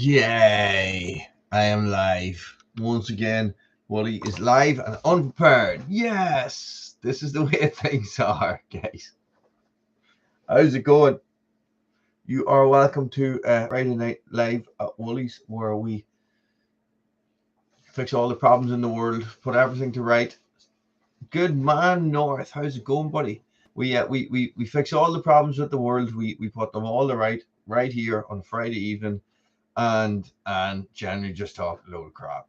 Yay! I am live. Once again, Wooly is live and unprepared. Yes! This is the way things are, guys. How's it going? You are welcome to Friday Night Live at Wooly's, where we fix all the problems in the world, put everything to right. Good man, North. How's it going, buddy? We fix all the problems with the world. We put them all to right here on Friday evening. And generally just talk a load of crap.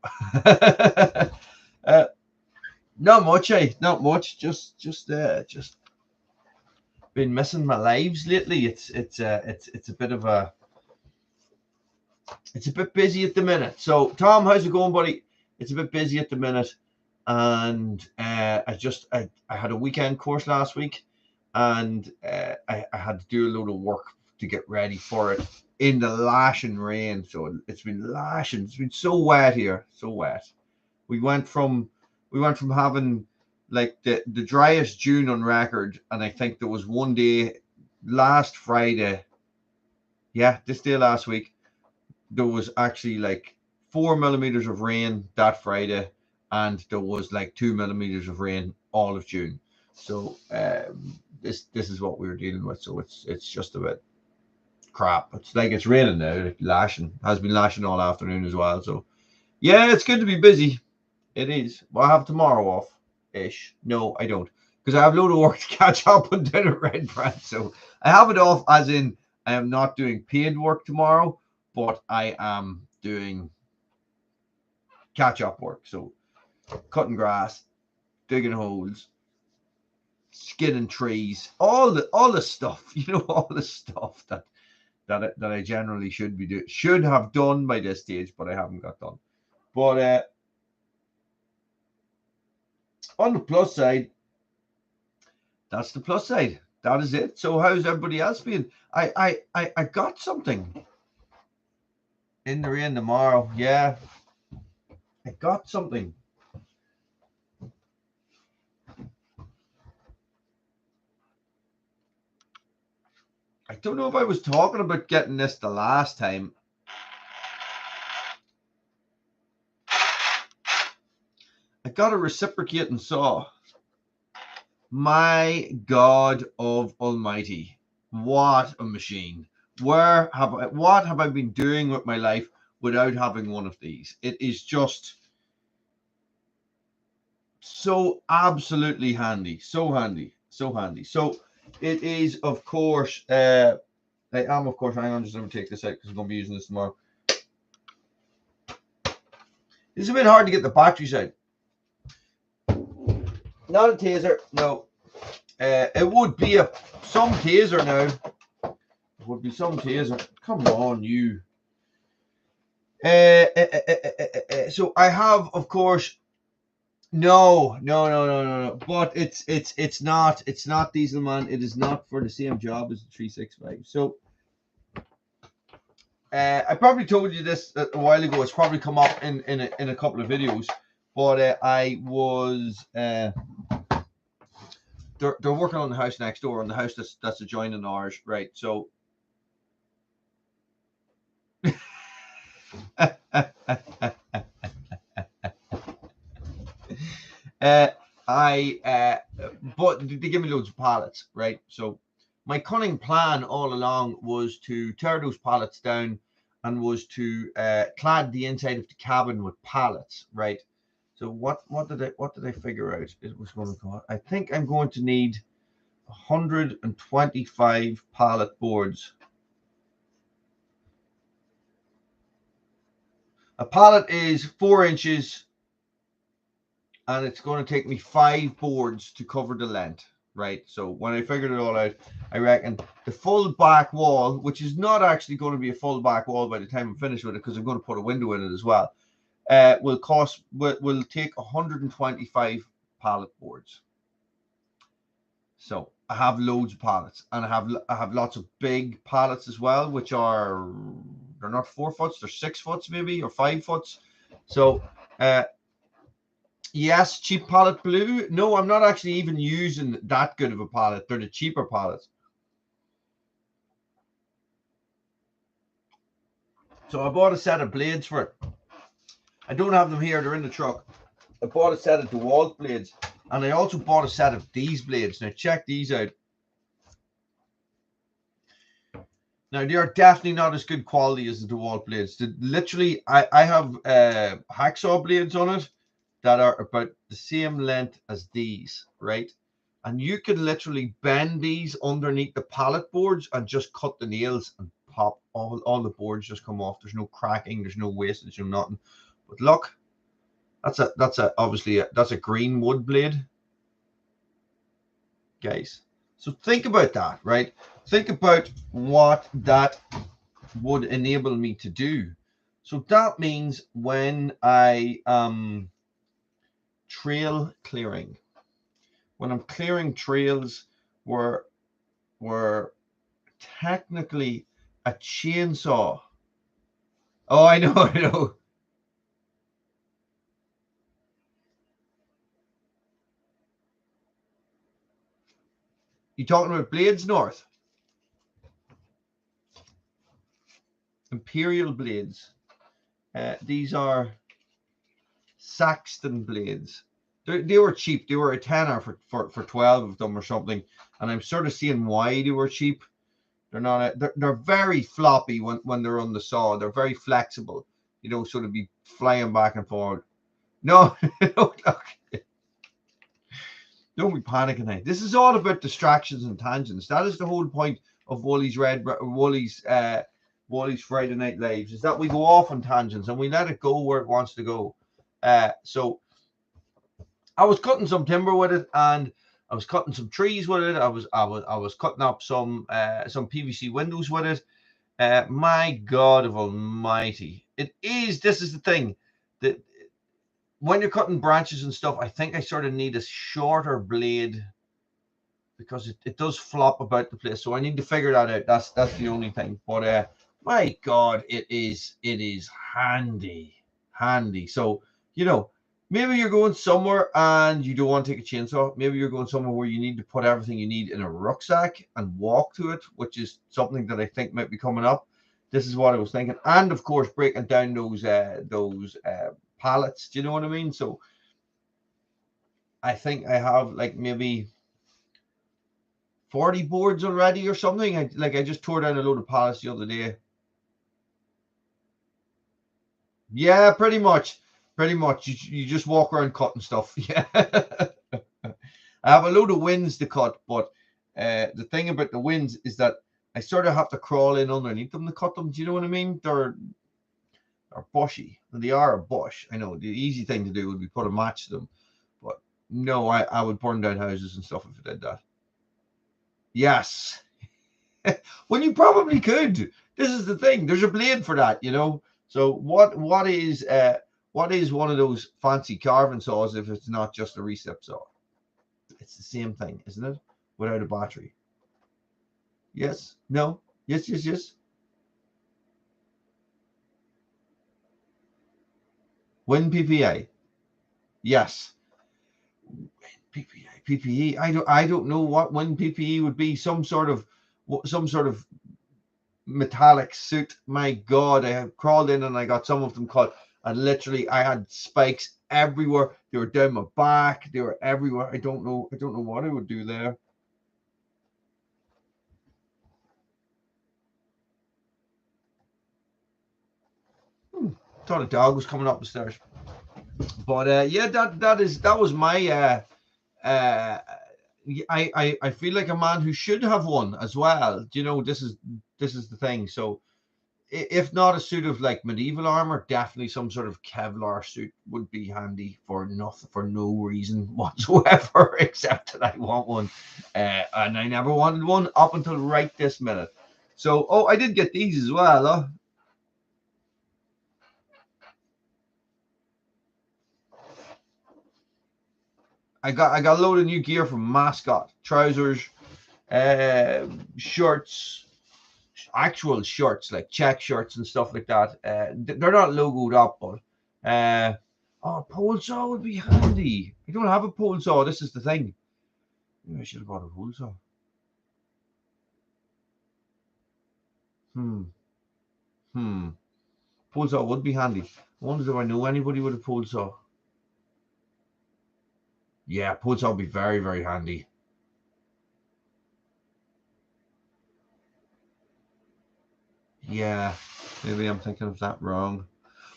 Not much, not much. Just been missing my lives lately. It's a bit of a bit busy at the minute. So Tom, how's it going, buddy? It's a bit busy at the minute, and I had a weekend course last week, and I had to do a load of work to get ready for it in the lashing rain. So it's been lashing. It's been so wet here, so wet. We went from having like the driest June on record, and I think there was one day last Friday, this day last week, there was actually like 4 millimeters of rain that Friday, and there was like 2 millimeters of rain all of June. So this is what we were dealing with. So it's just a bit crap. It's like it's raining now. Lashing has been lashing all afternoon as well. So yeah, it's good to be busy. It is. Well, I have tomorrow off ish. No, I don't, because I have a load of work to catch up on down at Red Brand. So I have it off as in I am not doing paid work tomorrow, but I am doing catch up work. So cutting grass, digging holes, skidding trees, all the stuff, all the stuff that I generally should have done by this stage, but I haven't got done. But on the plus side, that's the plus side. That is it. So how's everybody else been? I got something in the rain tomorrow. Yeah, I got something. I don't know if I was talking about getting this the last time. I got a reciprocating saw. My God of Almighty, what a machine! What have I been doing with my life without having one of these? It is just so absolutely handy, so handy. So it is, of course, hang on, just let me take this out because I'm going to be using this tomorrow. It's a bit hard to get the batteries out. Not a taser, no. It would be some taser now. It would be some taser. Come on, you. So I have, of course. No. But it's not Dieselman. It is not for the same job as the 365. So I probably told you this a while ago. It's probably come up in a couple of videos. But I was they're working on the house next door, on the house that's adjoining ours, right? So but they give me loads of pallets, right? So my cunning plan all along was to tear those pallets down and was to clad the inside of the cabin with pallets, right? So what did I figure out it was going to cost? I think I'm going to need 125 pallet boards. A pallet is 4 inches, and it's going to take me 5 boards to cover the length, right? So when I figured it all out, I reckon the full back wall, which is not actually going to be a full back wall by the time I'm finished with it, because I'm going to put a window in it as well, will take 125 pallet boards. So I have loads of pallets, and I have lots of big pallets as well, which are, they're not 4 foot, they're 6 foot maybe, or 5 foot. So yes, cheap pallet blue. No, I'm not actually even using that good of a pallet. They're the cheaper pallets. So I bought a set of blades for it. I don't have them here, they're in the truck. I bought a set of Dewalt blades, and I also bought a set of these blades. Now check these out. Now they are definitely not as good quality as the Dewalt blades. Literally, I have hacksaw blades on it that are about the same length as these, right? And you can literally bend these underneath the pallet boards and just cut the nails and pop. All the boards just come off. There's no cracking, there's no wastage, no nothing. But look, that's a green wood blade, guys. So think about that, right? Think about what that would enable me to do. So that means when I trail clearing, when I'm clearing trails where technically a chainsaw. Oh, I know, I know. You talking about blades, North? Imperial blades. These are Saxton blades. They were cheap. They were a tenner for 12 of them or something. And I'm sort of seeing why they were cheap. They're not. They're very floppy when they're on the saw. They're very flexible. You know, sort of be flying back and forward. No, no, don't be panicking now. This is all about distractions and tangents. That is the whole point of Wooly's Friday Night Lives, is that we go off on tangents and we let it go where it wants to go. So I was cutting some timber with it, and I was cutting some trees with it. I was cutting up some PVC windows with it. My God of Almighty, this is the thing that when you're cutting branches and stuff, I think I sort of need a shorter blade because it does flop about the place. So I need to figure that out. That's the only thing. But my God, it is handy. So, you know, maybe you're going somewhere and you don't want to take a chainsaw. Maybe you're going somewhere where you need to put everything you need in a rucksack and walk to it, which is something that I think might be coming up. This is what I was thinking. And of course, breaking down those pallets. Do you know what I mean? So I think I have like maybe 40 boards already or something. I just tore down a load of pallets the other day. Yeah, pretty much. You just walk around cutting stuff. Yeah. I have a load of wins to cut, but the thing about the wins is that I sort of have to crawl in underneath them to cut them. Do you know what I mean? They're bushy. They are a bush. I know the easy thing to do would be put a match to them, but no, I would burn down houses and stuff if I did that. Yes. Well, you probably could. This is the thing. There's a blade for that, you know. So what is one of those fancy carving saws if it's not just a recip saw? It's the same thing, isn't it? Without a battery. Yes. No. Yes. Win PPA. Yes. PPE. I don't know what Win PPE would be. Some sort of metallic suit. My God, I have crawled in and I got some of them cut, and literally I had spikes everywhere. They were down my back. They were everywhere. I don't know what I would do there. Thought a dog was coming up the stairs. But yeah, that was my I feel like a man who should have one as well. You know, this is the thing. So if not a suit of like medieval armor, definitely some sort of Kevlar suit would be handy for no reason whatsoever, except that I want one, and I never wanted one up until right this minute. So, oh, I did get these as well. Huh? I got a load of new gear from Mascot, trousers, shirts, actual shirts like check shirts and stuff like that. They're not logoed up, but oh, pole saw would be handy. I don't have a pole saw. This is the thing. Maybe I should have bought a pole saw. Hmm. Pole saw would be handy. I wonder if I know anybody with a pole saw. Yeah, pole saw would be very, very handy. Yeah, maybe I'm thinking of that wrong.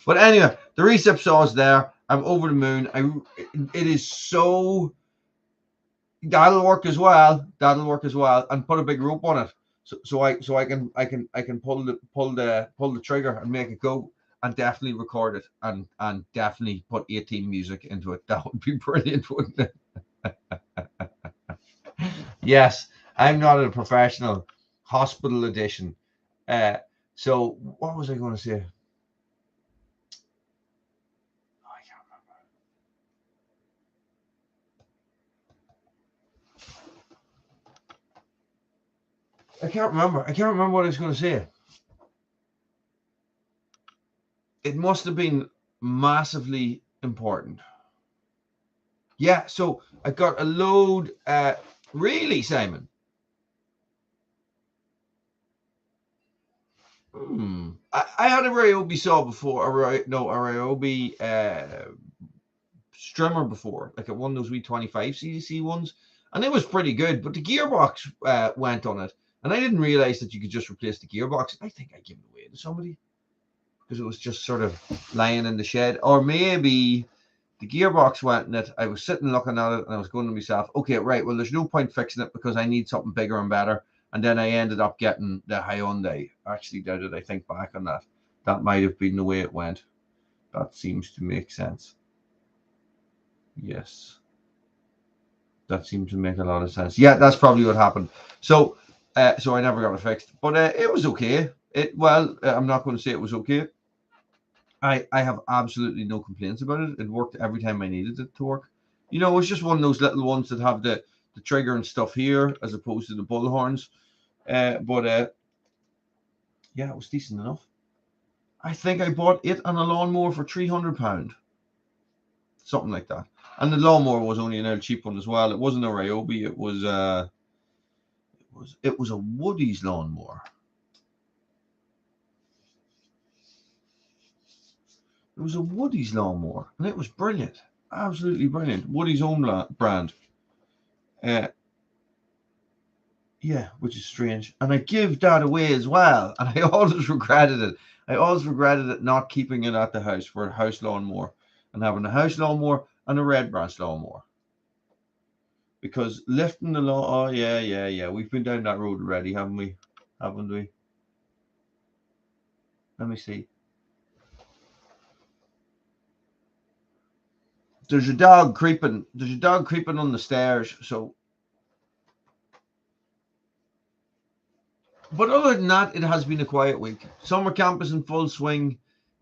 But anyway, the recip saw is there. I'm over the moon. It is so. That'll work as well. That'll work as well. And put a big rope on it, so I can pull the trigger and make it go, and definitely record it, and definitely put 18 music into it. That would be brilliant, wouldn't it? Yes, I'm not a professional. Hospital edition. So what was I going to say? I can't remember what I was going to say. It must have been massively important. Yeah, so I got a load. Really, Simon? I had a Ryobi saw before. A Ryobi Trimmer before, like one of those wee 25 CDC ones, and it was pretty good. But the gearbox went on it, and I didn't realize that you could just replace the gearbox. I think I gave it away to somebody because it was just sort of lying in the shed, or maybe the gearbox went in it. I was sitting looking at it, and I was going to myself, okay, right, well, there's no point fixing it because I need something bigger and better. And then I ended up getting the Hyundai. Actually, now that I think back on that, that might have been the way it went. That seems to make sense. Yes. That seems to make a lot of sense. Yeah, that's probably what happened. So I never got it fixed. But it was okay. I'm not going to say it was okay. I have absolutely no complaints about it. It worked every time I needed it to work. You know, it's just one of those little ones that have the trigger and stuff here as opposed to the bull horns. Yeah, it was decent enough. I think I bought it and a lawnmower for £300, something like that. And the lawnmower was only an old cheap one as well. It wasn't a Ryobi. It was a Woody's lawnmower. It was a Woody's lawnmower, and it was brilliant, absolutely brilliant. Woody's own brand. Yeah, which is strange. And I give that away as well. And I always regretted it. I always regretted it not keeping it at the house for a house lawnmower and having a house lawnmower and a red branch lawnmower. Because lifting the lawn, oh yeah. We've been down that road already, haven't we? Haven't we? Let me see. There's a dog creeping. There's a dog creeping on the stairs. So. But other than that, it has been a quiet week. Summer camp is in full swing.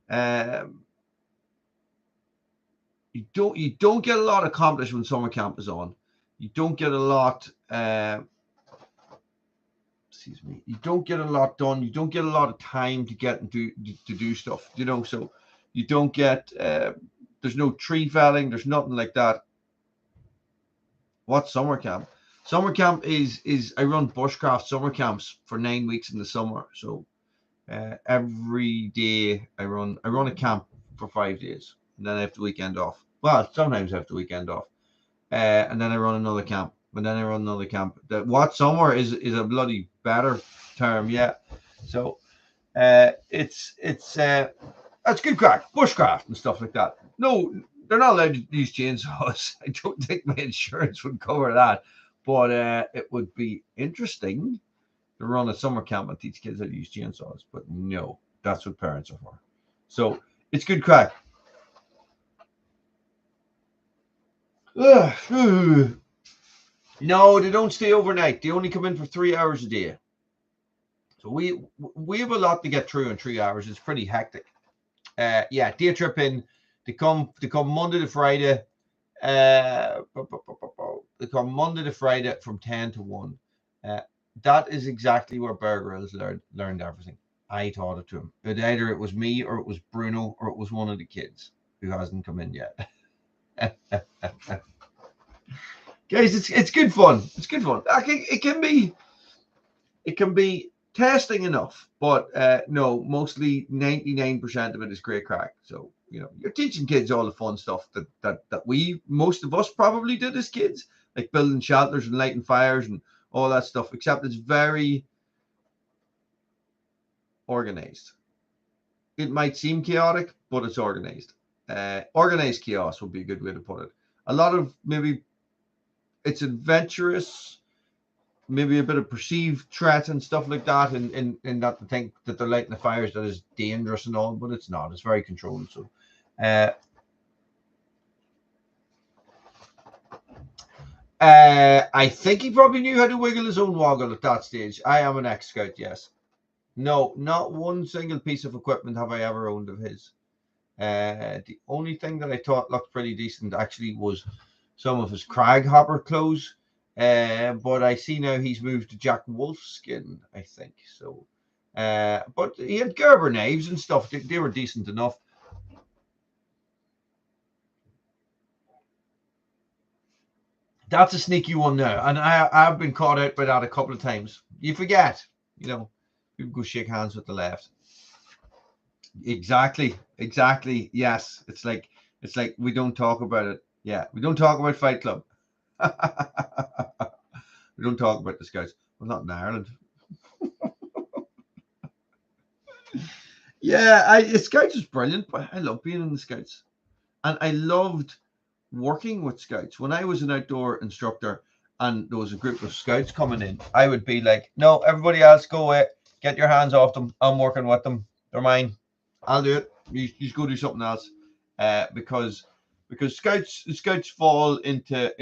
You don't get a lot accomplished when summer camp is on. You don't get a lot. Excuse me. You don't get a lot done. You don't get a lot of time to get and to do stuff. You know, so you don't get. There's no tree felling. There's nothing like that. What's summer camp? Summer camp is I run bushcraft summer camps for 9 weeks in the summer. So every day I run a camp for 5 days, and then I have the weekend off. Well, sometimes I have the weekend off, and then I run another camp, and then I run another camp. What summer is a bloody better term, yeah. So it's good crack, bushcraft and stuff like that. No, they're not allowed to use chainsaws. I don't think my insurance would cover that. But it would be interesting to run a summer camp and teach kids how to use chainsaws. But no, that's what parents are for. So it's good crack. No, they don't stay overnight. They only come in for 3 hours a day. So we have a lot to get through in 3 hours. It's pretty hectic. Yeah, day trip in. They come Monday to Friday. They come Monday to Friday from 10 to 1. That is exactly where Bear Grylls learned everything. I taught it to him. Either it was me or it was Bruno or it was one of the kids who hasn't come in yet. Guys, it's good fun. It's good fun. It can be testing enough, but no, mostly 99% of it is great crack. So, you know, you're teaching kids all the fun stuff that most of us probably did as kids, like building shelters and lighting fires and all that stuff, except it's very organized. It might seem chaotic, but it's organized. Organized chaos would be a good way to put it. A lot of maybe it's adventurous, maybe a bit of perceived threat and stuff like that, and that to think that they're lighting the fires that is dangerous and all, but it's not. It's very controlled. So, I think he probably knew how to wiggle his own woggle at that stage. I am an ex-scout, yes. No, not one single piece of equipment have I ever owned of his. The only thing that I thought looked pretty decent actually was some of his crag hopper clothes. But I see now he's moved to Jack Wolfskin, I think. So, but he had Gerber knives and stuff. They were decent enough. That's a sneaky one now, and I've been caught out by that a couple of times. You forget, you know, people go shake hands with the left. Exactly. Yes, it's like we don't talk about it. Yeah, we don't talk about Fight Club. We don't talk about the Scouts. Well, not in Ireland. Yeah, the Scouts is brilliant, but I love being in the Scouts, and I loved working with Scouts. When I was an outdoor instructor and there was a group of Scouts coming in, I would be like, "No, everybody else, go away. Get your hands off them. I'm working with them. They're mine. I'll do it. You just go do something else." Because Scouts fall into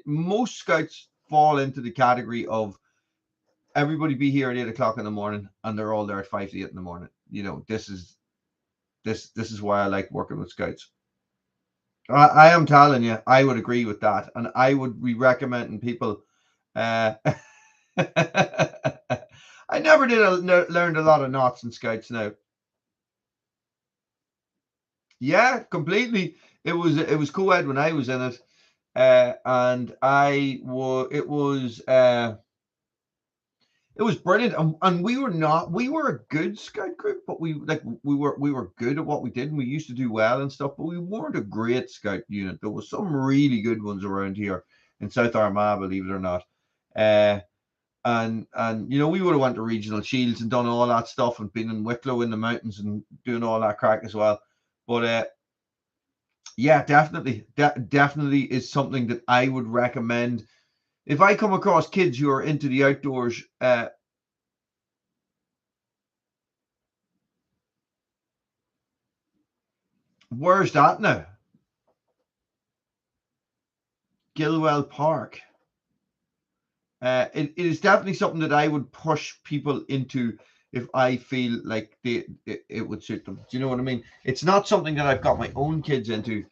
most Scouts fall into the category of everybody be here at 8 o'clock in the morning and they're all there at 5 to 8 in the morning. You know, this is why I like working with Scouts. I am telling you, I would agree with that, and I would be recommending people. I never did learned a lot of knots in Scouts now. Yeah, completely. It was co-ed when I was in it, and it was brilliant, and we were a good scout group, but we were good at what we did, and we used to do well and stuff, but we weren't a great scout unit. There was some really good ones around here in South Armagh, believe it or not. And you know, we would have went to regional shields and done all that stuff and been in Wicklow in the mountains and doing all that crack as well. But yeah, definitely is something that I would recommend. If I come across kids who are into the outdoors, where's that now? Gilwell Park. It is definitely something that I would push people into if I feel like it would suit them. Do you know what I mean? It's not something that I've got my own kids into.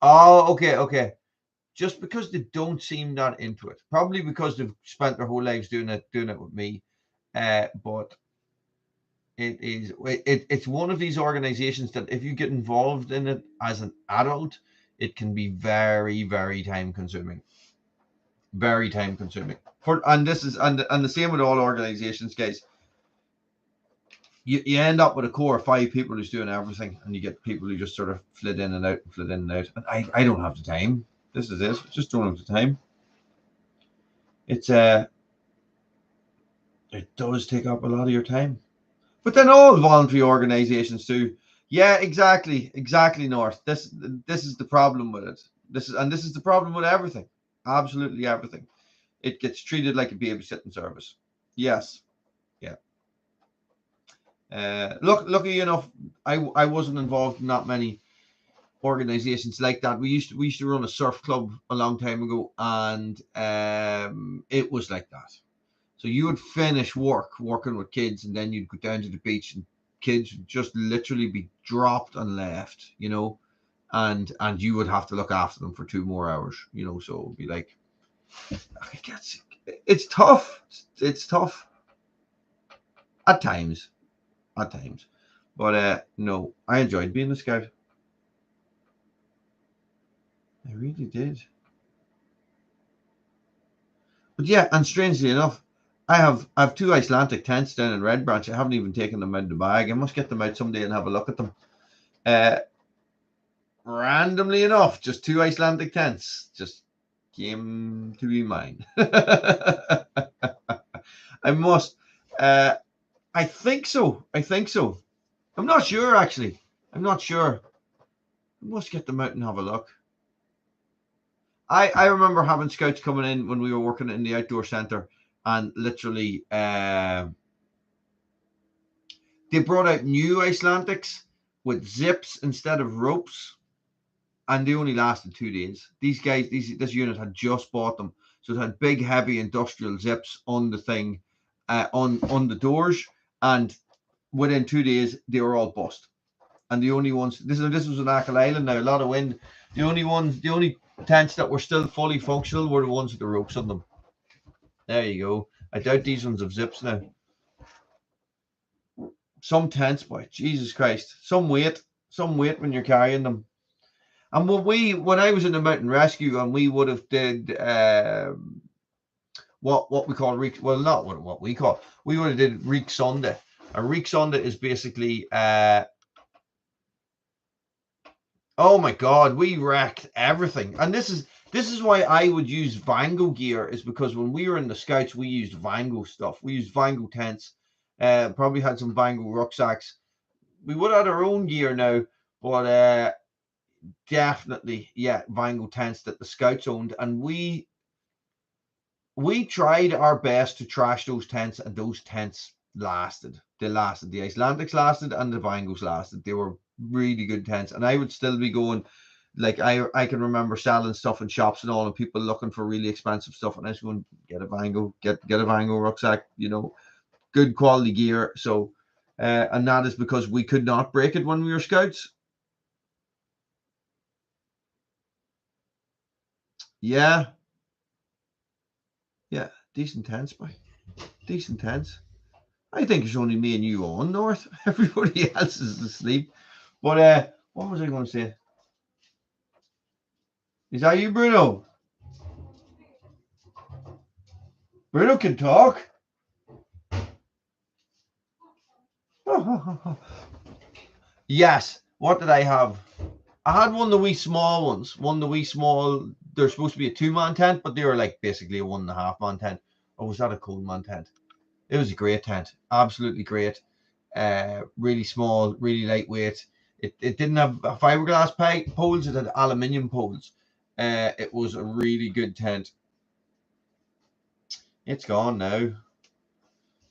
Okay. Just because they don't seem that into it, probably because they've spent their whole lives doing it with me. But it's one of these organizations that if you get involved in it as an adult, it can be very, very time consuming. Very time consuming. And the same with all organizations, guys. You end up with a core of 5 people who's doing everything, and you get people who just sort of flit in and out. And I don't have the time. This is it. Just don't have the time. It does take up a lot of your time. But then all voluntary organizations do. Yeah, exactly, North. This is the problem with it. This is the problem with everything. Absolutely everything. It gets treated like a babysitting service. Yes. Yeah. Lucky enough, I wasn't involved in that many organizations like that. We used to run a surf club a long time ago, and it was like that. So you would finish working with kids, and then you'd go down to the beach, and kids would just literally be dropped and left, you know, and you would have to look after them for 2 more hours, you know. So it would be like, it's tough. It's tough at times, but no, I enjoyed being a scout. I really did. But yeah, and strangely enough, I have two Icelandic tents down in Red Branch. I haven't even taken them out of the bag. I must get them out someday and have a look at them. Randomly enough, just two Icelandic tents just came to be mine. I must. I think so. I think so. I'm not sure, actually. I'm not sure. I must get them out and have a look. I remember having scouts coming in when we were working in the outdoor center, and literally they brought out new Icelandics with zips instead of ropes, and they only lasted 2 days. These guys, this unit had just bought them, so it had big, heavy industrial zips on the thing, on the doors, and within 2 days they were all bust. And the only ones, this was on Achill Island now, a lot of wind. The only tents that were still fully functional were the ones with the ropes on them. There you go. I doubt these ones have zips now. Some tents, boy, Jesus Christ. Some weight when you're carrying them. And when I was in the mountain rescue, and we would have did what we call reek, well, not what we call, we would have did reek Sunday. A reek Sunday is basically oh my God, we wrecked everything. And this is why I would use Vango gear, is because when we were in the Scouts, we used Vango stuff. We used Vango tents, probably had some Vango rucksacks. We would have had our own gear now, but definitely, yeah, Vango tents that the Scouts owned. And we tried our best to trash those tents, and those tents lasted. They lasted. The Icelandics lasted, and the Vangos lasted. They were really good tents, and I would still be going. Like I can remember selling stuff in shops and all, and people looking for really expensive stuff, and I was going, get a Vango, get a Vango rucksack, good quality gear. So, and that is because we could not break it when we were Scouts. Yeah, decent tents, boy, decent tents. I think it's only me and you on North. Everybody else is asleep. But what was I going to say? Is that you, Bruno? Bruno can talk. Yes. What did I have? I had one of the wee small ones. One of the wee small. They're supposed to be a 2-man tent, but they were like basically a 1.5-man tent. Or was that a Coleman tent? It was a great tent. Absolutely great. Really small, really lightweight. It didn't have fiberglass poles. It had aluminium poles. It was a really good tent. It's gone now.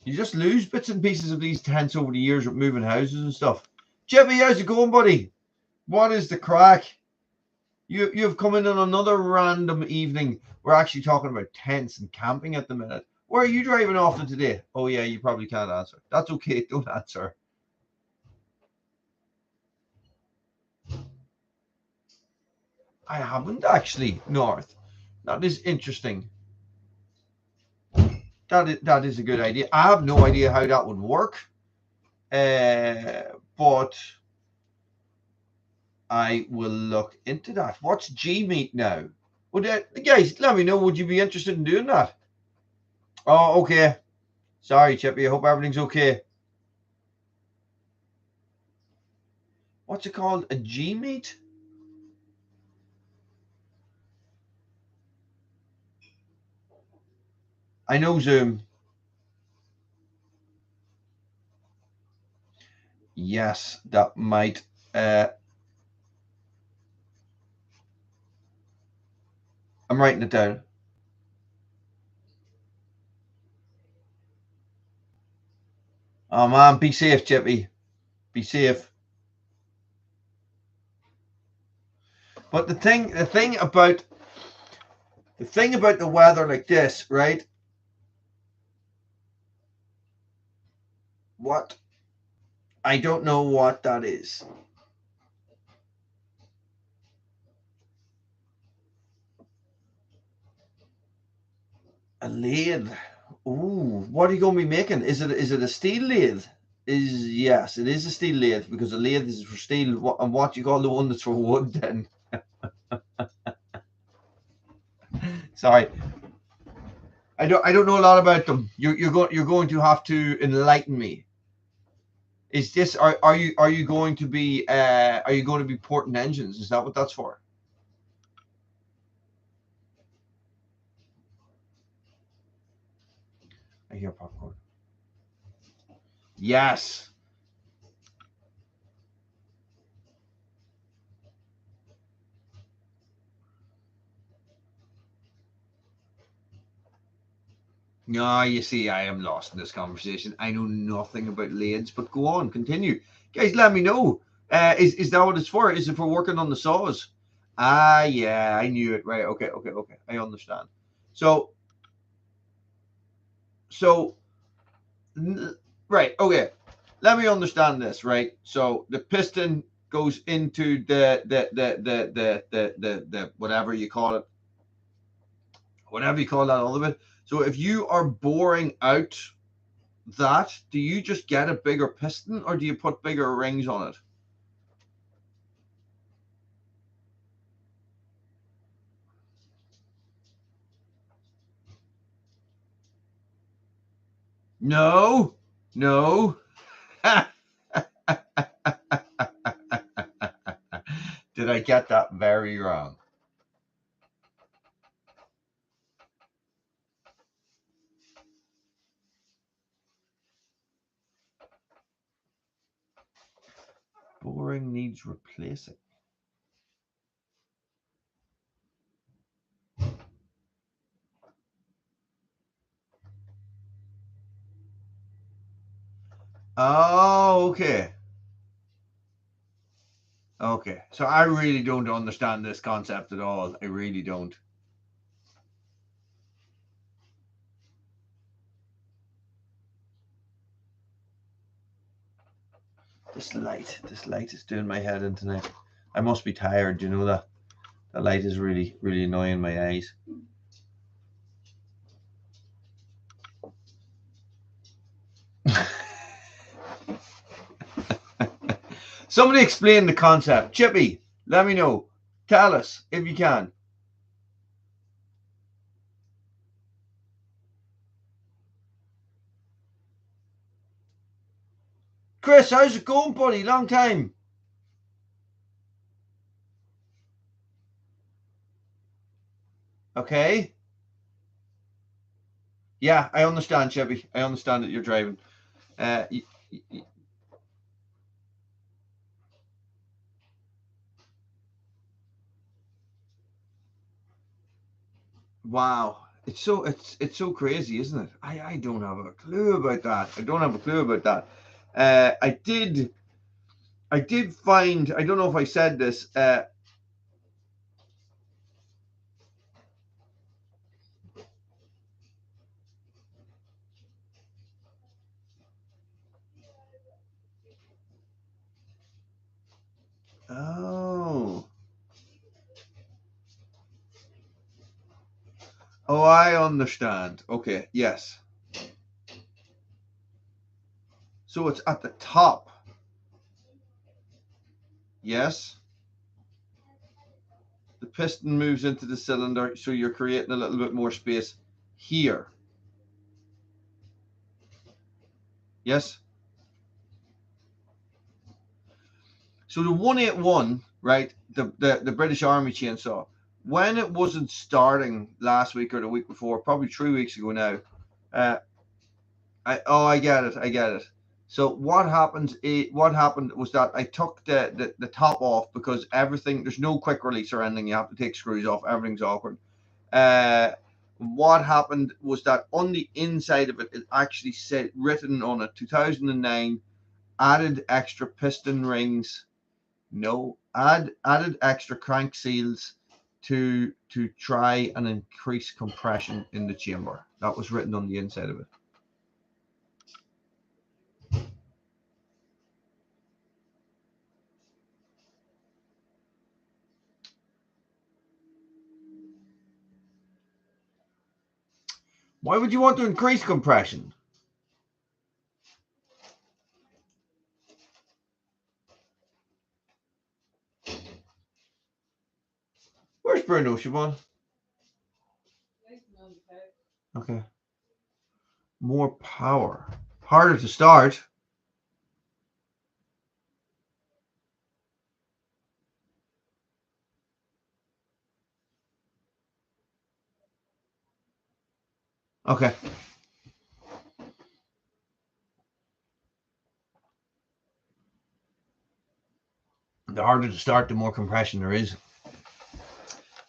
You just lose bits and pieces of these tents over the years with moving houses and stuff. Jimmy, how's it going, buddy? What is the crack? You've come in on another random evening. We're actually talking about tents and camping at the minute. Where are you driving off to today? Oh yeah, you probably can't answer. That's okay. Don't answer. I haven't actually, North. That is interesting. That is a good idea. I have no idea how that would work, but I will look into that. What's G meet now? Would guys, let me know. Would you be interested in doing that? Oh, okay. Sorry, Chippy. I hope everything's okay. What's it called? A G meet? I know Zoom. Yes, that might. I'm writing it down. Oh man, be safe, Chippy. Be safe. But the thing about the weather like this, right? What? I don't know what that is. A lathe. Ooh, what are you going to be making? Is it a steel lathe? Yes, it is a steel lathe, because a lathe is for steel. And what you call the one that's for wood then? Sorry. I don't know a lot about them. You're going to have to enlighten me. Is this are you going to be porting engines? Is that what that's for? I hear popcorn. Yes. No, you see, I am lost in this conversation. I know nothing about lathes, but go on, continue. Guys, let me know. Is that what it's for? Is it for working on the saws? Ah, yeah, I knew it. Right, okay. I understand. So, so, right, okay. Let me understand this, right? So the piston goes into the whatever you call it, whatever you call that other bit. So if you are boring out that, do you just get a bigger piston or do you put bigger rings on it? No, no. Did I get that very wrong? Boring needs replacing. Oh, okay. Okay. So I really don't understand this concept at all. I really don't. This light is doing my head in tonight. I must be tired. You know that? The light is really, really annoying my eyes. Somebody explain the concept. Chippy, let me know. Tell us if you can. Chris, how's it going, buddy? Long time. Okay. Yeah, I understand, Chevy. I understand that you're driving. Uh, wow, it's so crazy, isn't it? I don't have a clue about that. I don't have a clue about that. I did find. I don't know if I said this. Oh, oh, I understand. Okay, yes. So it's at the top. Yes. The piston moves into the cylinder, so you're creating a little bit more space here. Yes. So the 181, right? The British Army chainsaw, when it wasn't starting last week or the week before, probably 3 weeks ago now. Uh, I get it. I get it. So what happened was that I took the top off because everything, there's no quick release or anything. You have to take screws off. Everything's awkward. Uh, what happened was that on the inside of it, it actually said written on it 2009, added extra piston rings. No, added extra crank seals to try and increase compression in the chamber. That was written on the inside of it. Why would you want to increase compression? Where's Bruno, Siobhan? Okay. More power. Harder to start. Okay. The harder to start, the more compression there is.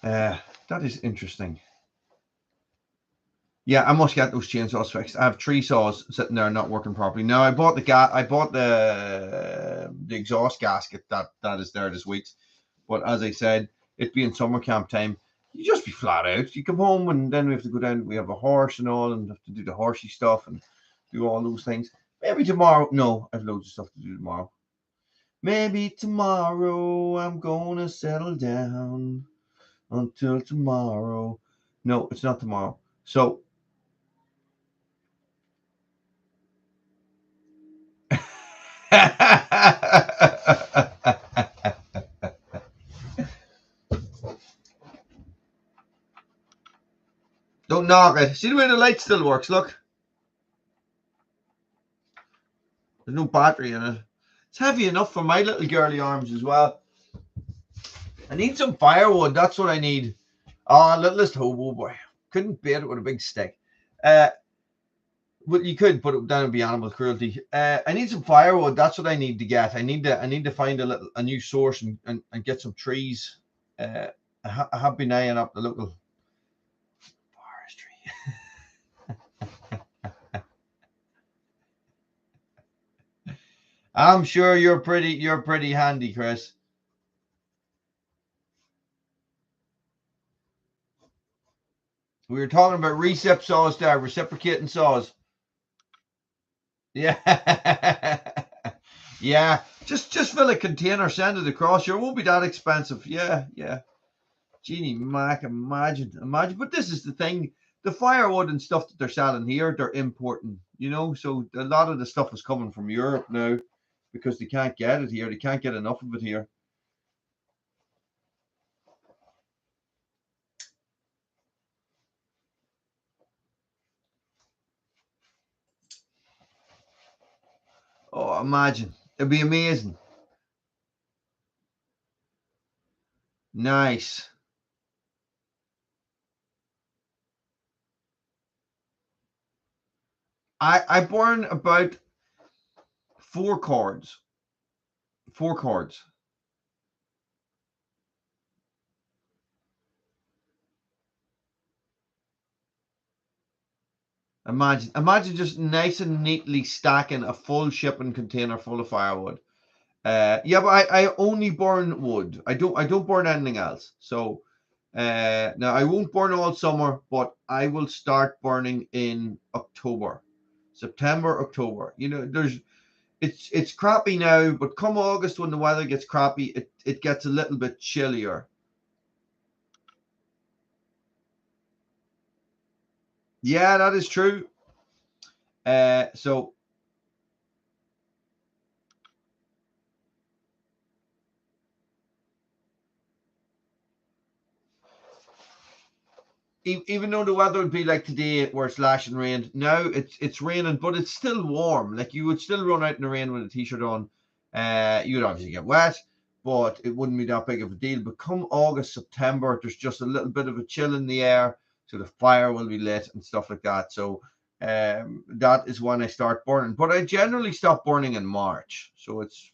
That is interesting. Yeah, I must get those chainsaws fixed. I have 3 saws sitting there not working properly. Now I bought the exhaust gasket that is there this week. But as I said, it being summer camp time, you just be flat out. You come home and then we have to go down. We have a horse and all, and have to do the horsey stuff and do all those things. Maybe tomorrow. No, I have loads of stuff to do tomorrow. Maybe tomorrow I'm gonna settle down until tomorrow. No, it's not tomorrow. So don't knock it. See the way the light still works, look. There's no battery in it. It's heavy enough for my little girly arms as well. I need some firewood. That's what I need. Oh, littlest hobo boy. Couldn't beat it with a big stick. Well, you could, but that would be animal cruelty. I need some firewood. That's what I need to get. I need to find a new source and get some trees. I have been eyeing up the local forestry. I'm sure you're pretty handy, Chris. We were talking about recip saws there, reciprocating saws. Yeah. Yeah. Just fill a container, send it across. Sure, it won't be that expensive. Yeah. Genie Mac, imagine. But this is the thing. The firewood and stuff that they're selling here, they're importing, so a lot of the stuff is coming from Europe now because they can't get it here. They can't get enough of it here. Oh, imagine. It'd be amazing. Nice. I burn about 4 cords. 4 cords. Imagine just nice and neatly stacking a full shipping container full of firewood. Yeah, but I only burn wood. I don't burn anything else. So now I won't burn all summer, but I will start burning in October, September, October. It's crappy now, but come August when the weather gets crappy, it gets a little bit chillier. Yeah, that is true. So even though the weather would be like today where it's lashing rain, now it's raining, but it's still warm. Like you would still run out in the rain with a t-shirt on. You'd obviously get wet, but it wouldn't be that big of a deal. But come August, September, there's just a little bit of a chill in the air, so the fire will be lit and stuff like that. So that is when I start burning. But I generally stop burning in March. So it's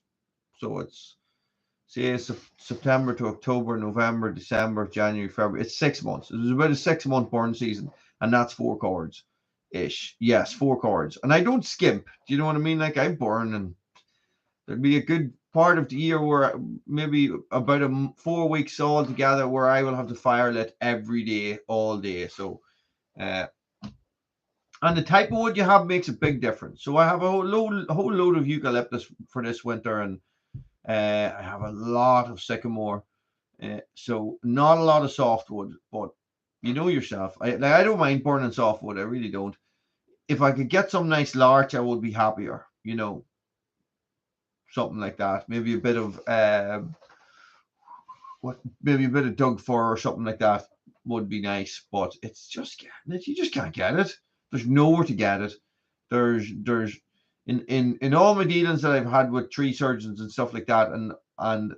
say September to October, November, December, January, February. It's 6 months. There's about a 6 month burn season, and that's 4 cords ish. Yes, 4 cords. And I don't skimp. Do you know what I mean? Like I burn, and there'd be a good part of the year where maybe about 4 weeks all together where I will have the fire lit every day, all day. So, and the type of wood you have makes a big difference. So I have a whole load of eucalyptus for this winter, and I have a lot of sycamore, so not a lot of softwood. But you know yourself, I don't mind burning softwood. I really don't. If I could get some nice larch, I would be happier. Something like that. Maybe a bit of maybe a bit of Doug fir or something like that. would be nice, but it's just getting it. You just can't get it. There's nowhere to get it. There's in all my dealings that I've had with tree surgeons and stuff like that, and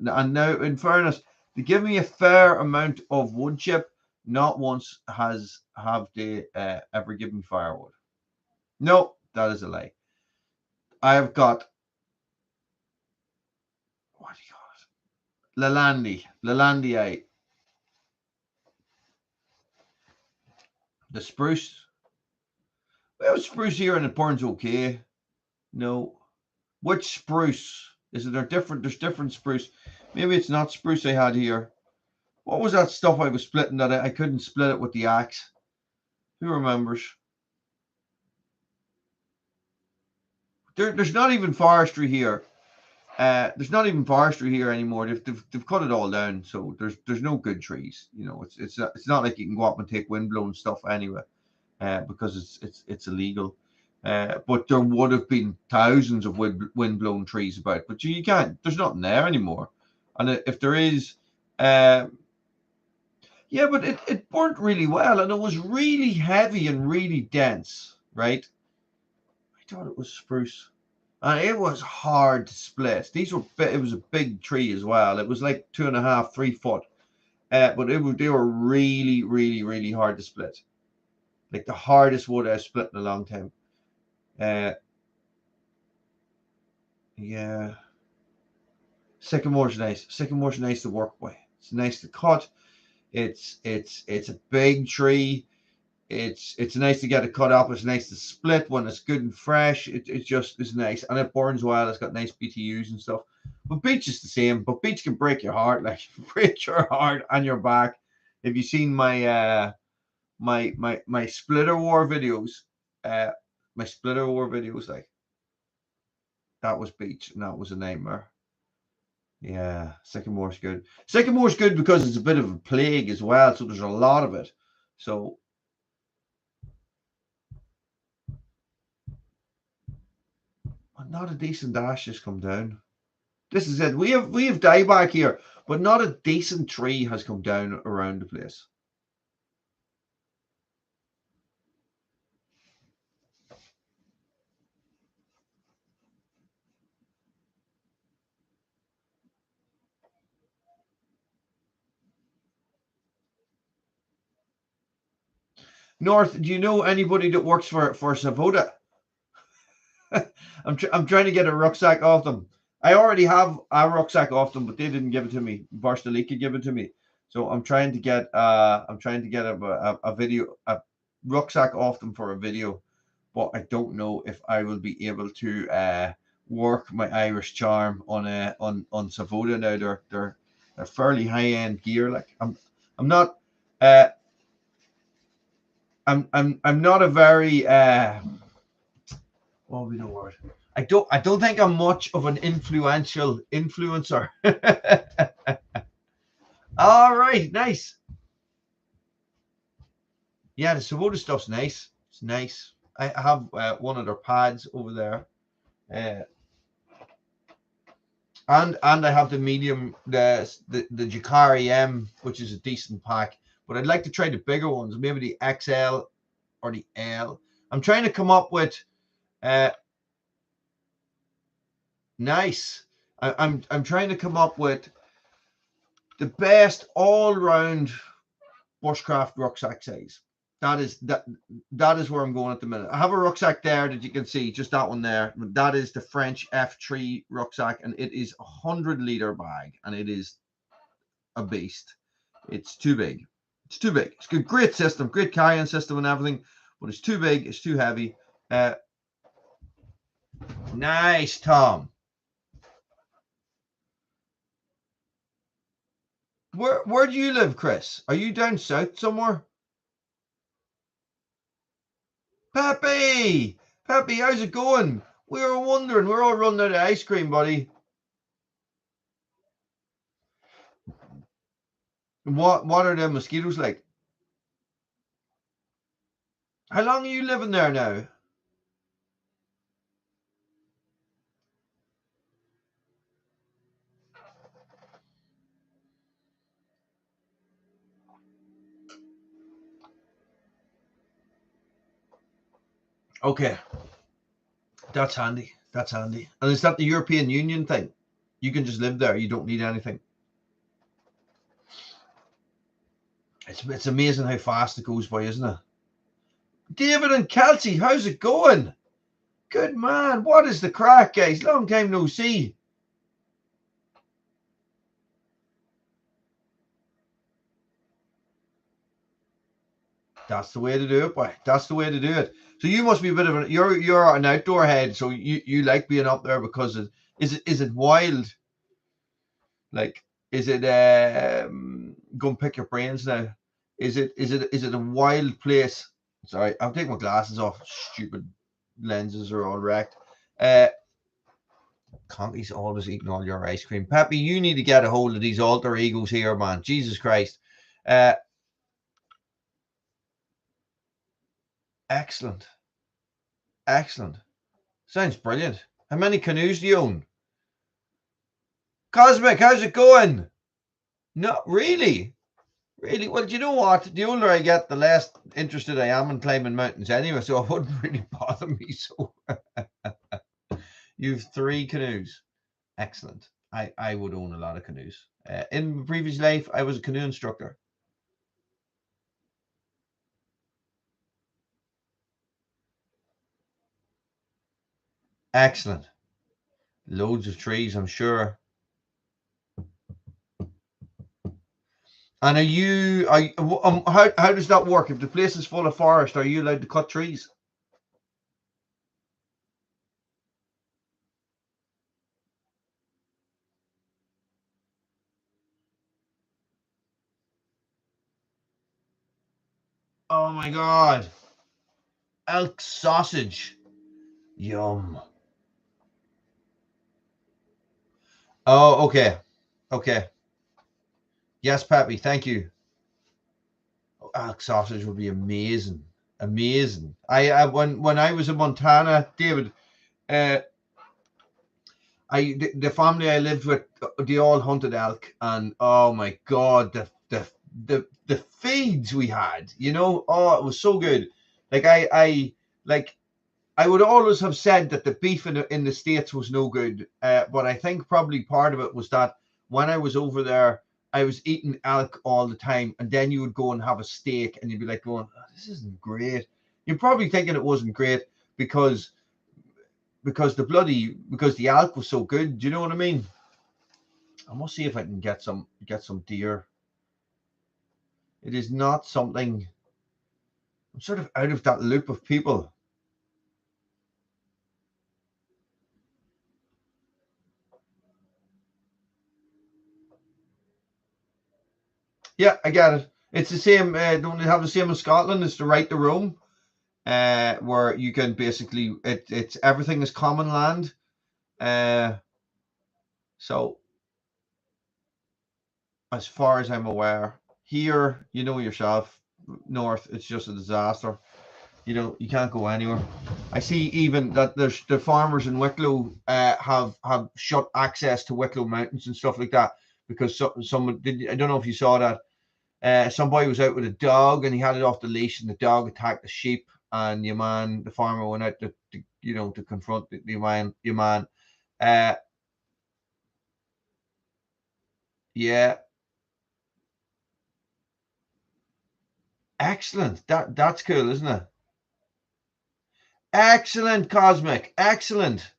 now in fairness, they give me a fair amount of wood chip. Not once have they ever given me firewood. No, that is a lie. I have got, what do you call it? Lalandia. The spruce. Well, spruce here and it burns okay. No. Which spruce? Is it there different? There's different spruce. Maybe it's not spruce I had here. What was that stuff I was splitting that I couldn't split it with the axe? Who remembers? There's not even forestry here. There's not even forestry here anymore. They've cut it all down, so there's no good trees. You know, it's not like you can go up and take windblown stuff anyway, because it's illegal. But there would have been thousands of windblown trees about, but you can't. There's nothing there anymore. And if there is, yeah, but it burnt really well, and it was really heavy and really dense, right? I thought it was spruce. And it was hard to split. It was a big tree as well. It was like 2.5, 3 foot. But they were really, really, really hard to split. Like the hardest wood I've split in a long time. Yeah. Sycamore's nice. Sycamore's nice to work with. It's nice to cut. It's a big tree. It's nice to get it cut up. It's nice to split when it's good and fresh. It just is nice, and it burns well. It's got nice BTUs and stuff. But beech is the same. But beech can break your heart, like break your heart and your back. If you've seen my my splitter war videos, like that was beech, and that was a nightmare. Yeah, sycamore's good. Sycamore's good because it's a bit of a plague as well, so there's a lot of it. So. Not a decent ash has come down. This is it. We have dieback here, but not a decent tree has come down around the place. North, do you know anybody that works for Savoda? I'm trying to get a rucksack off them. I already have a rucksack off them, but they didn't give it to me. Barstalika gave it to me. So I'm trying to get a video, a rucksack off them for a video, but I don't know if I will be able to work my Irish charm on Savoda now. They're fairly high end gear. Like I'm not I'm not a very what we know word. I don't think I'm much of an influencer. All right, nice. Yeah, the Savoda stuff's nice. It's nice. I have one of their pads over there, and I have the medium, the Jacari M, which is a decent pack. But I'd like to try the bigger ones, maybe the XL or the L. I'm trying to come up with nice. I'm trying to come up with the best all round bushcraft rucksack size. That is where I'm going at the minute. I have a rucksack there that you can see, just that one there. That is the French F3 rucksack, and it is a 100-liter bag, and it is a beast. It's too big. It's too big. It's a great system, great carrying system and everything, but it's too big. It's too heavy. Nice, Tom. Where do you live, Chris? Are you down south somewhere? Peppy, how's it going? We were wondering. We're all running out of ice cream, buddy. What are the mosquitoes like? How long are you living there now? Okay, that's handy. That's handy. And is that the European Union thing? You can just live there. You don't need anything. It's amazing how fast it goes by, isn't it? David and Kelsey, how's it going? Good man. What is the crack, guys? Long time no see. That's the way to do it, boy. That's the way to do it. So you must be a bit of you're an outdoor head, so you like being up there because is it wild? Like, is it go and pick your brains now? Is it a wild place? Sorry, I'll take my glasses off. Stupid lenses are all wrecked. Conky's always eating all your ice cream. Peppy, you need to get a hold of these alter egos here, man. Jesus Christ. Excellent. Excellent. Sounds brilliant. How many canoes do you own? Cosmic, how's it going? Not really. Really? Well, do you know what? The older I get, the less interested I am in climbing mountains anyway, so it wouldn't really bother me. So you've 3 canoes. Excellent. I would own a lot of canoes. In my previous life, I was a canoe instructor. Excellent. Loads of trees, I'm sure. And how does that work? If the place is full of forest, are you allowed to cut trees? Oh my God. Elk sausage. Yum. Oh, okay. Okay. Yes, Pappy, thank you. Elk sausage would be amazing. Amazing. When I was in Montana, David, the family I lived with, they all hunted elk, and oh my God, the feeds we had, oh, it was so good. Like I would always have said that the beef in the States was no good, but I think probably part of it was that when I was over there, I was eating elk all the time, and then you would go and have a steak, and you'd be like going, oh, this isn't great. You're probably thinking it wasn't great because the elk was so good. Do you know what I mean? I must see if I can get some deer. It is not something. I'm sort of out of that loop of people. Yeah, I get it. It's the same. Don't they have the same in Scotland? It's the right to roam, where you can basically it's everything is common land. So as far as I'm aware, here you know yourself, north it's just a disaster. You can't go anywhere. I see even that there's the farmers in Wicklow have shut access to Wicklow Mountains and stuff like that because someone did. I don't know if you saw that. Somebody was out with a dog and he had it off the leash and the dog attacked the sheep and the farmer went out to confront the man. Yeah, excellent. That's cool, isn't it? Excellent, Cosmic. Excellent.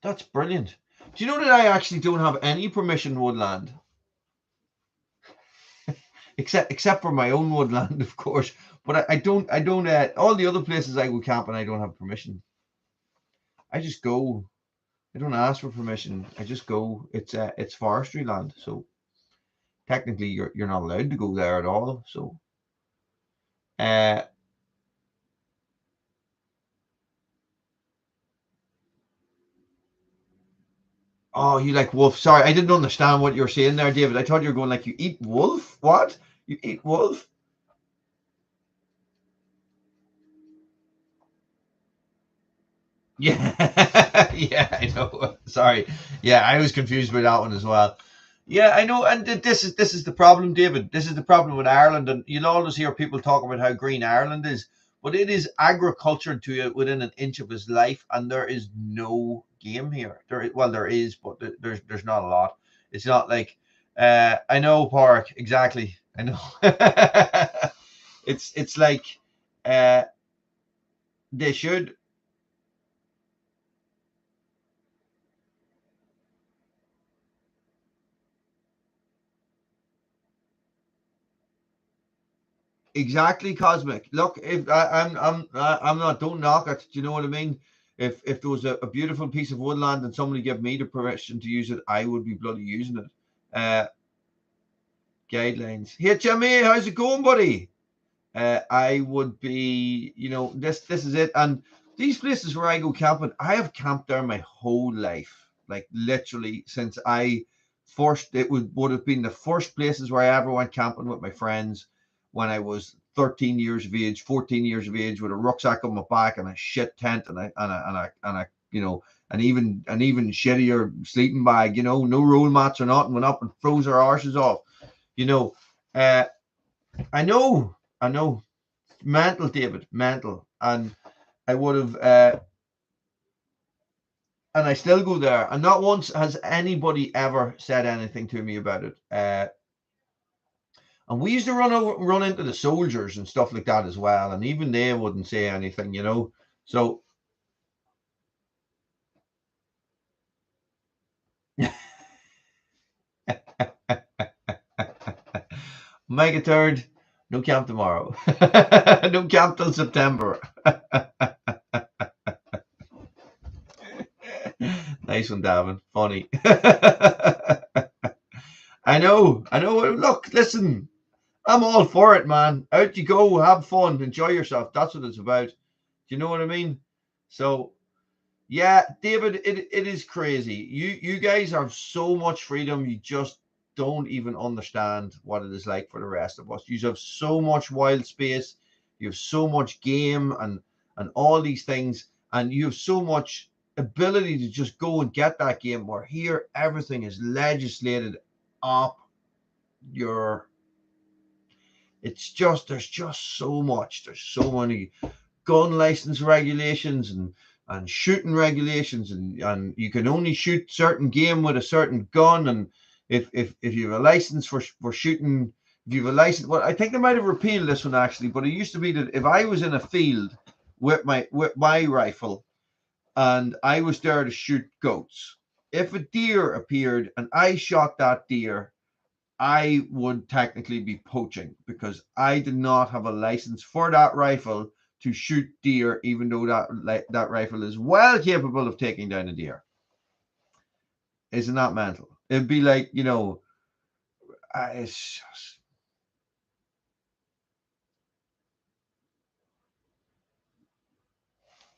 That's brilliant. Do you know that I actually don't have any permission woodland? except for my own woodland, of course. But I don't all the other places I go camping I don't have permission. I just go. I don't ask for permission. I just go. It's forestry land, so technically you're not allowed to go there at all. So oh, you like wolf. Sorry, I didn't understand what you were saying there, David. I thought you were going like you eat wolf. What? You eat wolf? Yeah, yeah, I know. Sorry. Yeah, I was confused by that one as well. Yeah, I know, and this is the problem, David. This is the problem with Ireland, and you'll always hear people talk about how green Ireland is, but it is agriculture to it within an inch of his life, and there is no game here. Well, there is, but there's not a lot. It's not like, I know, Park, exactly. I know. It's like, uh, they should. Exactly, Cosmic. Look, if I'm not, don't knock it. Do you know what I mean? If there was a beautiful piece of woodland and somebody gave me the permission to use it, I would be bloody using it. Uh, Guidelines. Hey, Jimmy, how's it going, buddy? I would be, this is it. And these places where I go camping, I have camped there my whole life, like literally since I first. It would have been the first places where I ever went camping with my friends when I was 13 years of age, 14 years of age, with a rucksack on my back and a shit tent and a an even shittier sleeping bag. No roll mats or nothing. Went up and froze our arses off. You know, uh, I know, mental, David, mental, and I would have, and I still go there, and not once has anybody ever said anything to me about it. And we used to run into the soldiers and stuff like that as well, and even they wouldn't say anything. So make it third. No camp tomorrow. No camp till September. Nice one, Davin. Funny. I know. Look, listen, I'm all for it, man. Out you go, have fun, enjoy yourself. That's what it's about. Do you know what I mean? So, yeah, David, it is crazy. You guys have so much freedom. You just don't even understand what it is like for the rest of us. You have so much wild space. You have so much game and all these things, and you have so much ability to just go and get that game. Where here, everything is legislated up your. It's just there's just so much. There's so many gun license regulations and shooting regulations, and you can only shoot certain game with a certain gun, and if you have a license for shooting, if you have a license, well, I think they might have repealed this one actually, but it used to be that if I was in a field with my rifle and I was there to shoot goats, if a deer appeared and I shot that deer, I would technically be poaching because I did not have a license for that rifle to shoot deer, even though that rifle is well capable of taking down a deer. Isn't that mental? It'd be like, it's just,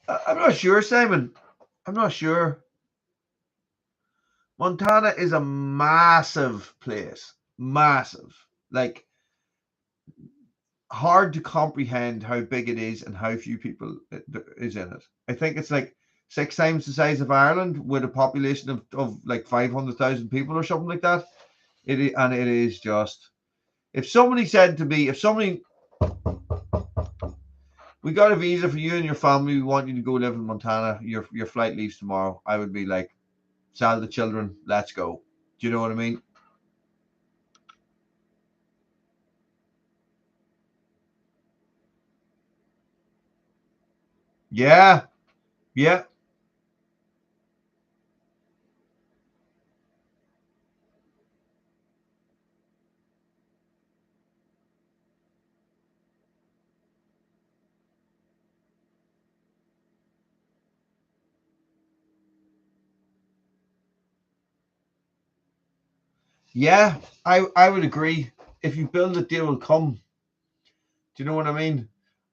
I'm not sure, Simon. I'm not sure. Montana is a massive place, massive. Like, hard to comprehend how big it is and how few people is in it. I think it's like 6 times the size of Ireland with a population of like 500,000 people or something like that. And it is just, if somebody said to me, if somebody, we got a visa for you and your family, we want you to go live in Montana, your flight leaves tomorrow, I would be like, sell the children, let's go. Do you know what I mean? Yeah, yeah. Yeah, I would agree. If you build it, they will come. Do you know what I mean?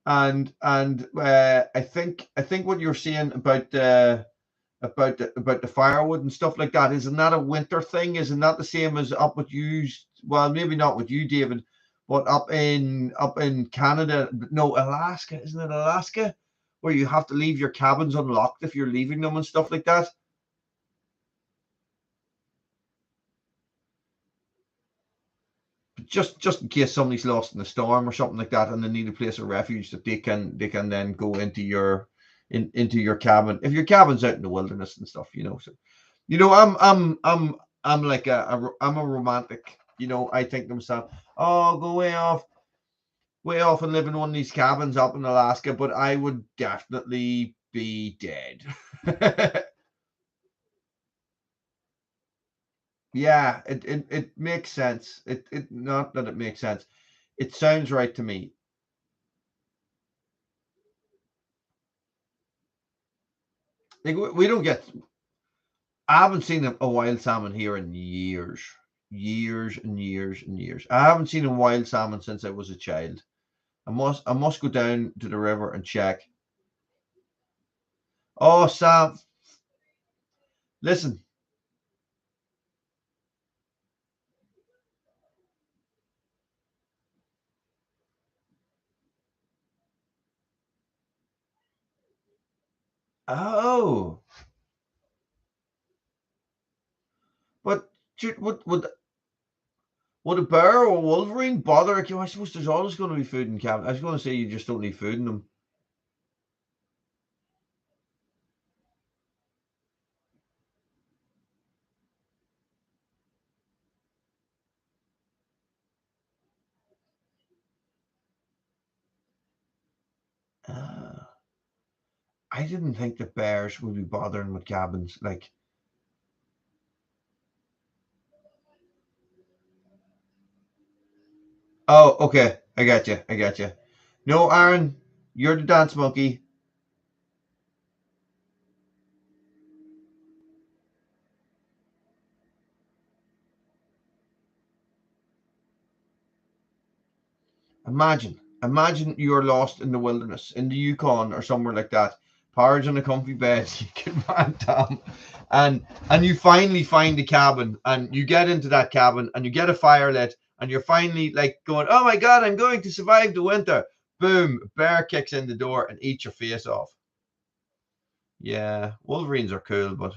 And I think what you're saying about the firewood and stuff like that, isn't that a winter thing? Isn't that the same as up with you? Well, maybe not with you, David, but up in Canada. No, Alaska. Isn't it Alaska? Where you have to leave your cabins unlocked if you're leaving them and stuff like that. just in case somebody's lost in a storm or something like that, and they need a place of refuge that they can then go into your cabin if your cabin's out in the wilderness and stuff, you know. So, you know, I'm like I'm a romantic, you know. I think to myself, oh, go way off and live in one of these cabins up in Alaska, but I would definitely be dead. Yeah, it makes sense. It not that it makes sense. It sounds right to me. Like we don't get. I haven't seen a wild salmon here in years, years and years and years. I haven't seen a wild salmon since I was a child. I must go down to the river and check. Oh, Sam, listen. Oh, but would a bear or a wolverine bother you? I suppose there's always going to be food in cabin. I was going to say you just don't need food in them. Ah, I didn't think that bears would be bothering with cabins. Like, oh, okay, I got you. I got you. No, Aaron, you're the dance monkey. Imagine you're lost in the wilderness, in the Yukon or somewhere like that. Porridge on a comfy bed, you can man down, and you finally find a cabin, and you get into that cabin, and you get a fire lit, and you're finally like going, "Oh my God, I'm going to survive the winter!" Boom, a bear kicks in the door and eats your face off. Yeah, wolverines are cool, but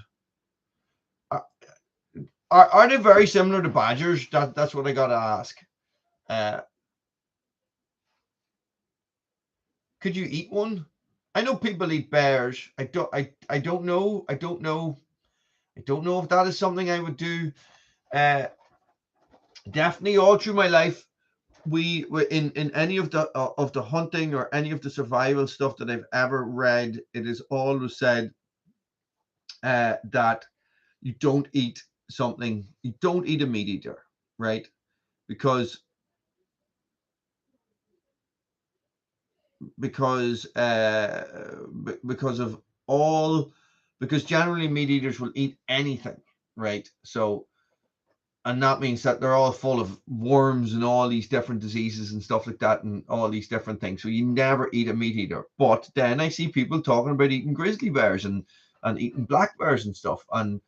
are, are they very similar to badgers? That's what I gotta ask. Uh, could you eat one? I know people eat bears. I don't know. I don't know if that is something I would do. Uh, definitely all through my life, we in any of the hunting or any of the survival stuff that I've ever read, it is always said that you don't eat you don't eat a meat eater, right? Because because because of all because generally meat eaters will eat anything, right? So, and that means that they're all full of worms and all these different diseases and stuff like that and all these different things. So you never eat a meat eater. But then I see people talking about eating grizzly bears and eating black bears and stuff, and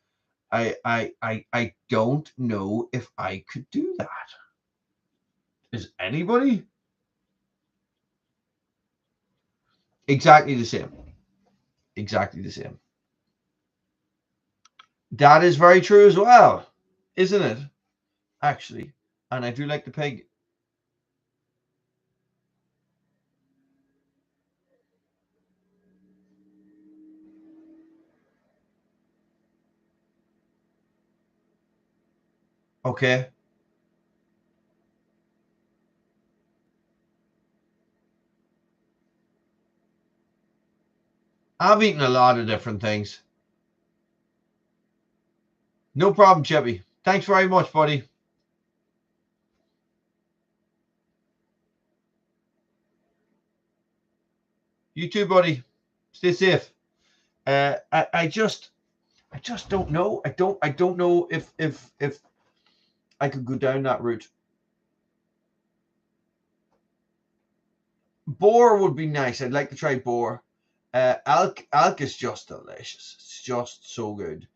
I don't know if I could do that. Is anybody? Exactly the same. Exactly the same. That is very true as well, isn't it? Actually, and I do like the pig. Okay, I've eaten a lot of different things. No problem, Chippy. Thanks very much, buddy. You too, buddy. Stay safe. I just don't know. I don't know if I could go down that route. Boar would be nice. I'd like to try boar. Elk is just delicious. It's just so good.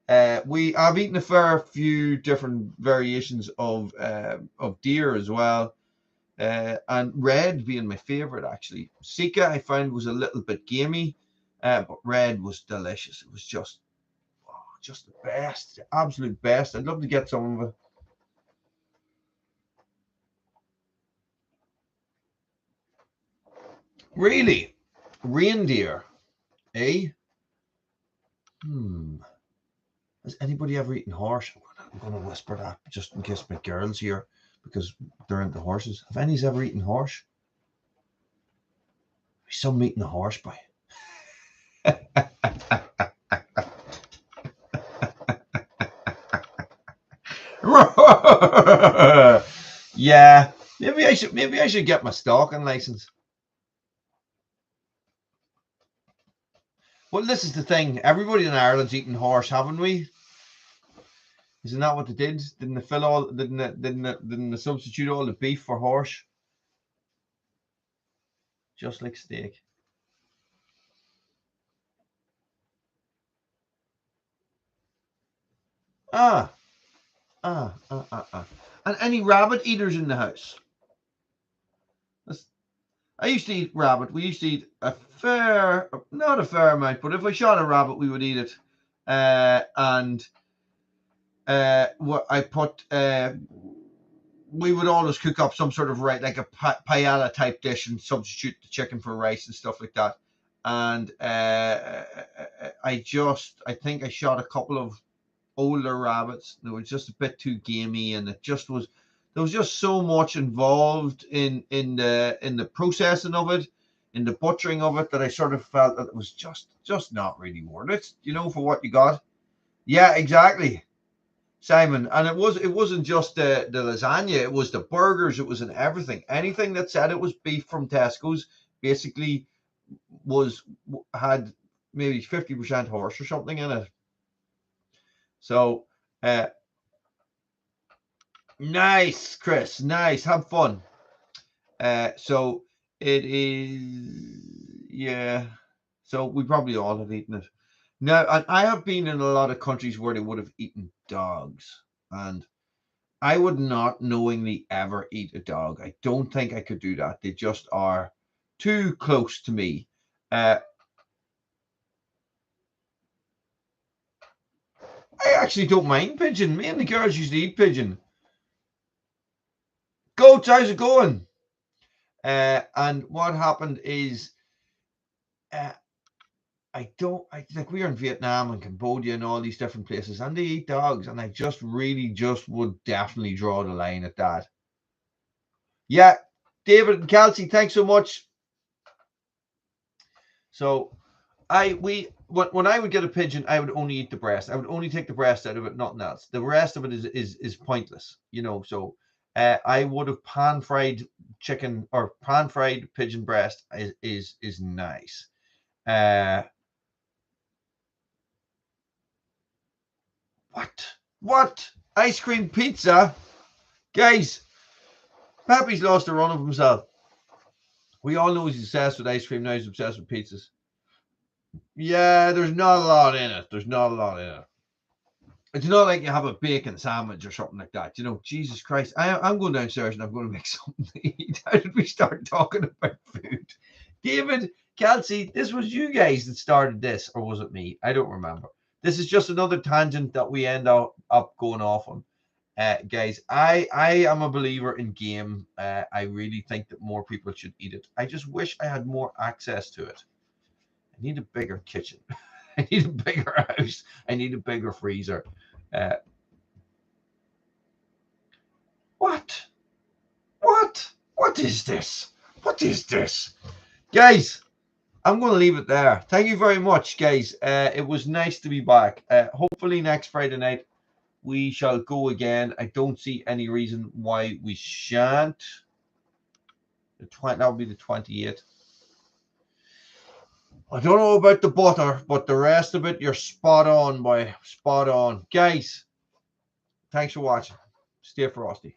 I've eaten a fair few different variations of deer as well. And red being my favorite actually. Sika I found was a little bit gamey, but red was delicious. It was just the best, the absolute best. I'd love to get some of it. Really? Reindeer? Eh? Has anybody ever eaten horse? I'm going to whisper that just in case my girls here, because they're into horses. Have any's ever eaten horse? Some eating a horse by. Yeah, maybe I should get my stalking license. Well, this is the thing. Everybody in Ireland's eating horse, haven't we? Isn't that what they did? Didn't they fill all? Didn't they substitute all the beef for horse? Just like steak. And any rabbit eaters in the house? I used to eat rabbit. We used to eat not a fair amount, but if I shot a rabbit, we would eat it. What I put, we would always cook up some sort of like a paella type dish and substitute the chicken for rice and stuff like that. And I think I shot a couple of older rabbits. They were just a bit too gamey, and there was just so much involved in the processing of it, in the butchering of it, that I sort of felt that it was just not really worth it, for what you got. Yeah, exactly, Simon. And it wasn't just the lasagna, it was the burgers, it was in everything. Anything that said it was beef from Tesco's basically had maybe 50% horse or something in it. So nice, Chris. Nice. Have fun. So it is, yeah. So we probably all have eaten it. Now, and I have been in a lot of countries where they would have eaten dogs, and I would not knowingly ever eat a dog. I don't think I could do that. They just are too close to me. I actually don't mind pigeon. Me and the girls used to eat pigeon. Goats, how's it going? And what happened is, like we were in Vietnam and Cambodia and all these different places, and they eat dogs, and I just would definitely draw the line at that. Yeah, David and Kelsey, thanks so much. So when I would get a pigeon, I would only eat the breast. I would only take the breast out of it, nothing else. The rest of it is pointless, So I would have pan-fried chicken or pan-fried pigeon breast is nice. What? Ice cream pizza? Guys, Pappy's lost a run of himself. We all know he's obsessed with ice cream. Now he's obsessed with pizzas. Yeah, there's not a lot in it. It's not like you have a bacon sandwich or something like that. Jesus Christ. I'm going downstairs and I'm going to make something to eat. How did we start talking about food? David, Kelsey, this was you guys that started this, or was it me? I don't remember. This is just another tangent that we end up going off on. Guys, I am a believer in game. I really think that more people should eat it. I just wish I had more access to it. I need a bigger kitchen. I need a bigger house. I need a bigger freezer. What is this? What is this? Guys, I'm going to leave it there. Thank you very much, guys. It was nice to be back. Hopefully next Friday night we shall go again. I don't see any reason why we shan't. That will be the 28th. I don't know about the butter, but the rest of it, you're spot on, boy. Spot on. Guys, thanks for watching. Stay frosty.